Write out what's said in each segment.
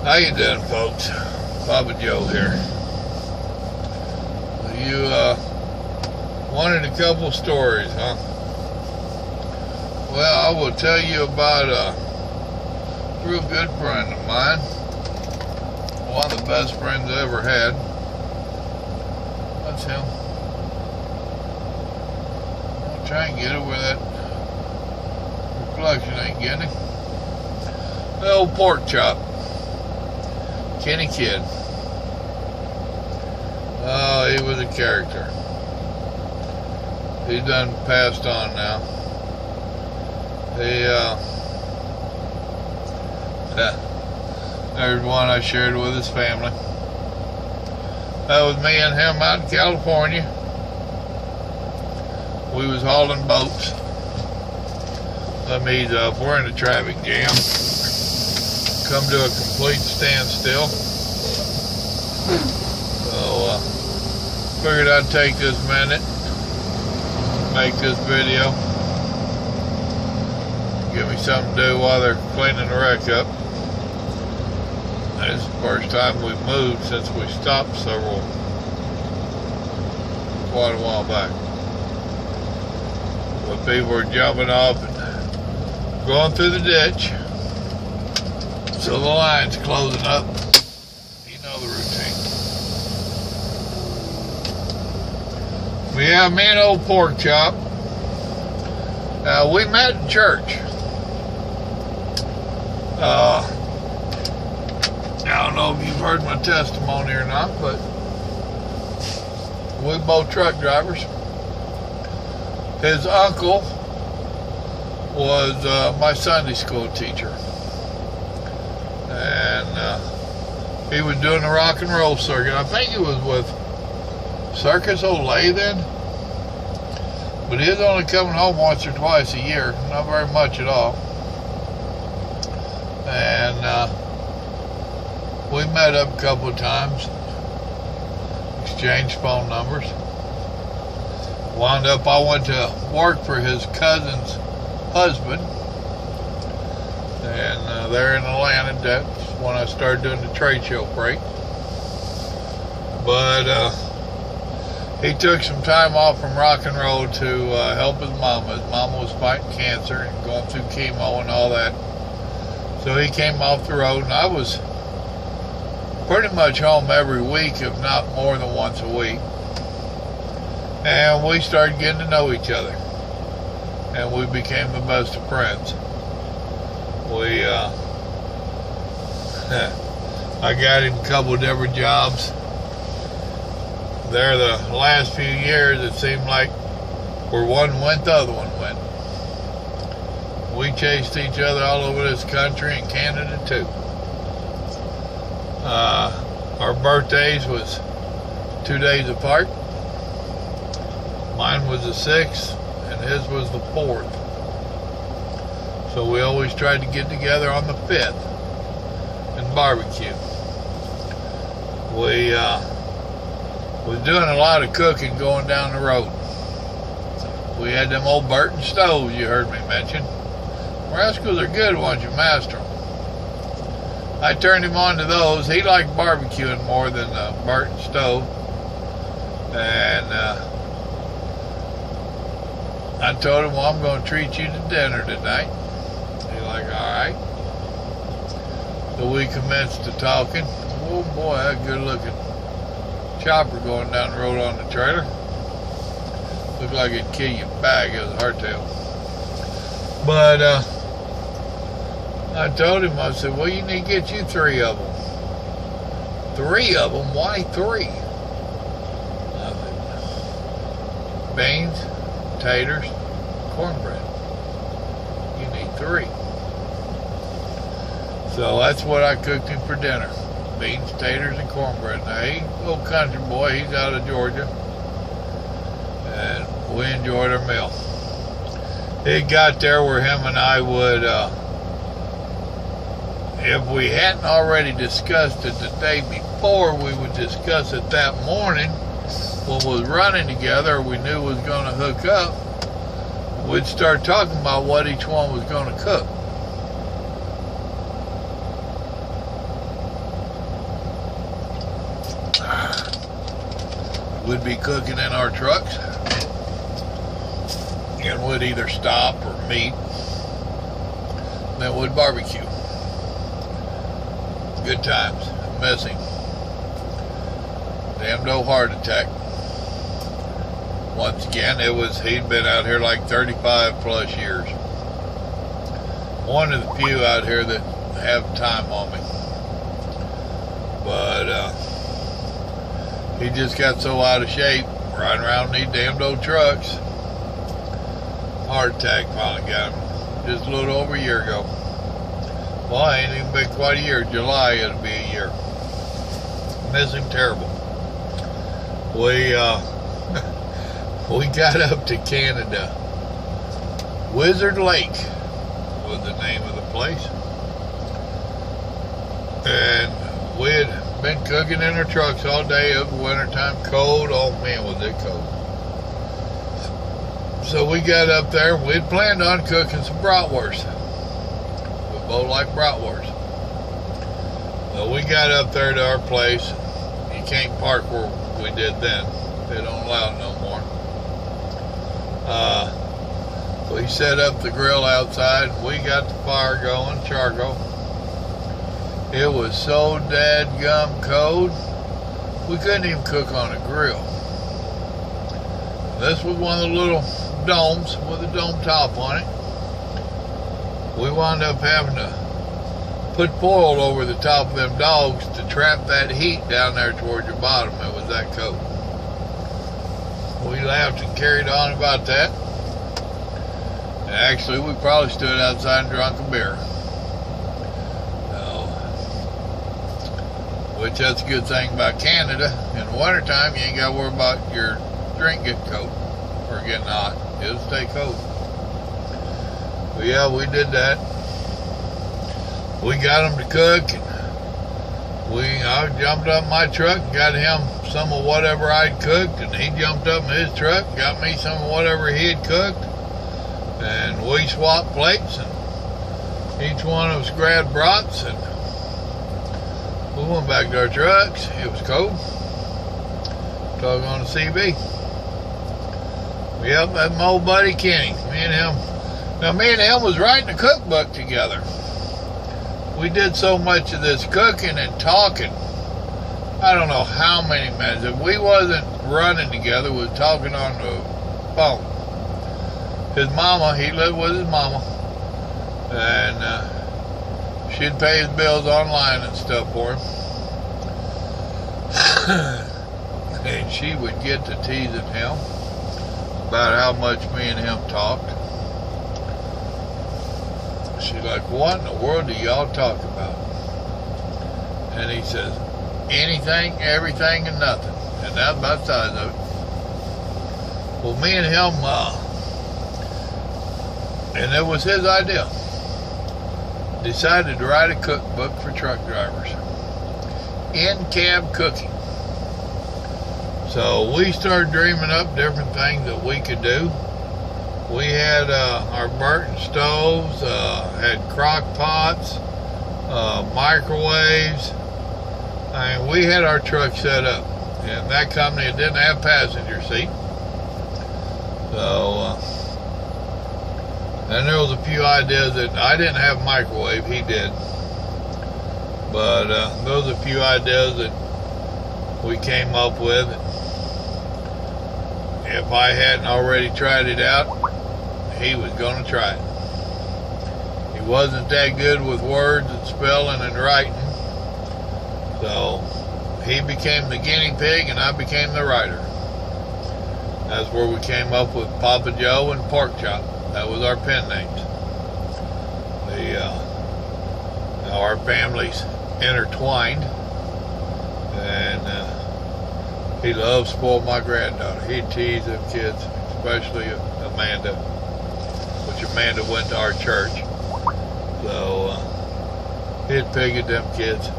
How you doing, folks? Papa Joe here. You wanted a couple stories, huh? Well, I will tell you about a real good friend of mine. One of the best friends I ever had. That's him. I'll try and get it where that reflection ain't getting it. The old pork chop. Kenny Kidd. Oh, he was a character. He's done passed on now. There's one I shared with his family. That was me and him out in California. We was hauling boats. Let me ease up. We're in a traffic jam. Come to a complete standstill. So, figured I'd take this minute, make this video, give me something to do while they're cleaning the wreck up. This is the first time we've moved since we stopped quite a while back. When people were jumping off and going through the ditch. So the line's closing up. You know the routine. But yeah, me and old pork chop. We met in church. I don't know if you've heard my testimony or not, but we both truck drivers. His uncle was my Sunday school teacher. And he was doing the rock and roll circuit. I think he was with Circus Olay then. But he was only coming home once or twice a year. Not very much at all. And we met up a couple of times. Exchanged phone numbers. Wound up, I went to work for his cousin's husband. And there in Atlanta, that's when I started doing the trade show freight. But he took some time off from rock and roll to help his mama. His mama was fighting cancer and going through chemo and all that. So he came off the road, and I was pretty much home every week, if not more than once a week. And we started getting to know each other. And we became the best of friends. I got him a couple of different jobs. There, the last few years, it seemed like where one went, the other one went. We chased each other all over this country and Canada too. Our birthdays was 2 days apart. Mine was the 6th, and his was the 4th. So we always tried to get together on the 5th and barbecue. We was doing a lot of cooking going down the road. We had them old Burton stoves you heard me mention. Rascals are good once you master them. I turned him on to those. He liked barbecuing more than the Burton stove. And I told him, well, I'm going to treat you to dinner tonight. He's like, all right. So we commenced to talking. Oh boy, that good looking chopper going down the road on the trailer. Looked like it'd kill your bag. It was a hardtail. But I told him, I said, well, you need to get you 3 of them. 3 of them? Why 3? I said, beans, taters, cornbread. You need 3. So that's what I cooked him for dinner. Beans, taters, and cornbread. Now, he's a little country boy. He's out of Georgia. And we enjoyed our meal. It got there where him and I would, if we hadn't already discussed it the day before, we would discuss it that morning when we was running together, we knew we was going to hook up. We'd start talking about what each one was going to cook. we'd be cooking in our trucks, and we'd either stop or meet, then we'd barbecue. Good times. Miss him. Damn no heart attack. Once again, he'd been out here like 35 plus years. One of the few out here that have time on me. But he just got so out of shape riding around in these damn old trucks. Heart attack finally got him just a little over a year ago. Well, it ain't even been quite a year. July it'll be a year. Miss him terrible. We got up to Canada. Wizard Lake was the name of the place. And we had been cooking in our trucks all day of the wintertime. Cold. Oh man, was it cold. So we got up there and we'd planned on cooking some bratwurst. We both like bratwurst. So we got up there to our place. You can't park where we did then. They don't allow it no more. We set up the grill outside. We got the fire going, charcoal. It was so dadgum cold, we couldn't even cook on a grill. This was one of the little domes with a dome top on it. We wound up having to put foil over the top of them dogs to trap that heat down there towards your bottom. It was that cold. We laughed and carried on about that. Actually, we probably stood outside and drank a beer. Which that's a good thing about Canada. In the wintertime, you ain't got to worry about your drink getting cold or getting hot. It'll stay cold. But yeah, we did that. We got him to cook. And I jumped up in my truck and got him some of whatever I'd cooked, and he jumped up in his truck, got me some of whatever he had cooked, and we swapped plates, and each one of us grabbed brats, and we went back to our trucks. It was cold. Talking on the CB. Yep, that's my old buddy Kenny. Me and him. Now, me and him was writing a cookbook together. We did so much of this cooking and talking. I don't know how many minutes. If we wasn't running together, we was talking on the phone. His mama, he lived with his mama. And she'd pay his bills online and stuff for him. And she would get to teasing him about how much me and him talked. She's like, what in the world do y'all talk about? And he says, anything, everything, and nothing. And that's about the size of it. Well, me and him, and it was his idea, decided to write a cookbook for truck drivers. In-cab cooking. So we started dreaming up different things that we could do. We had our Burton stoves, had crock pots, microwaves. I mean, we had our truck set up. And that company didn't have passenger seat. So, and there was a few ideas that I didn't have microwave, he did. But those are a few ideas that we came up with. If I hadn't already tried it out, he was going to try it. He wasn't that good with words and spelling and writing. So he became the guinea pig and I became the writer. That's where we came up with Papa Joe and Pork Chop. That was our pen names. Our families intertwined, and he loved to spoil my granddaughter. He'd tease them kids, especially Amanda, which Amanda went to our church. So he'd pig at them kids.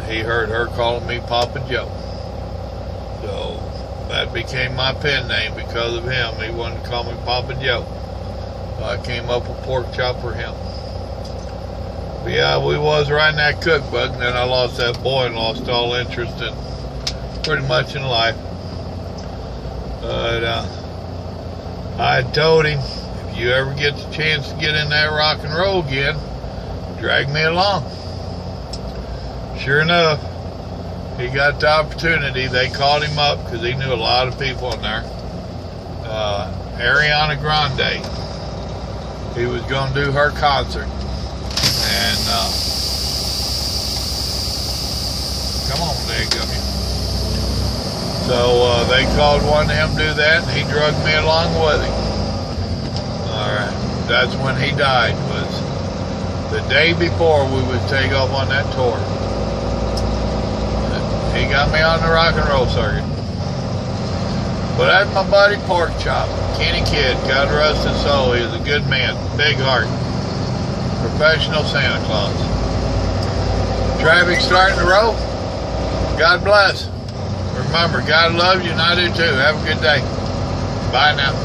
He heard her calling me Papa Joe. So that became my pen name because of him. He wanted to call me Papa Joe. So I came up with Pork Chop for him. But yeah, we was writing that cookbook, and then I lost that boy and lost all interest in pretty much in life. But I told him, if you ever get the chance to get in that rock and roll again, drag me along. Sure enough, he got the opportunity. They called him up because he knew a lot of people in there. Ariana Grande. He was going to do her concert. And, come on, dadgummit. So, they called one of him to do that, and he drugged me along with him. Alright, that's when he died, was the day before we would take off on that tour. He got me on the rock and roll circuit. But that's my buddy Pork Chop, Kenny Kidd, God rest his soul. He was a good man, big heart, professional Santa Claus. Traffic starting to roll. God bless. Remember, God loves you and I do too. Have a good day. Bye now.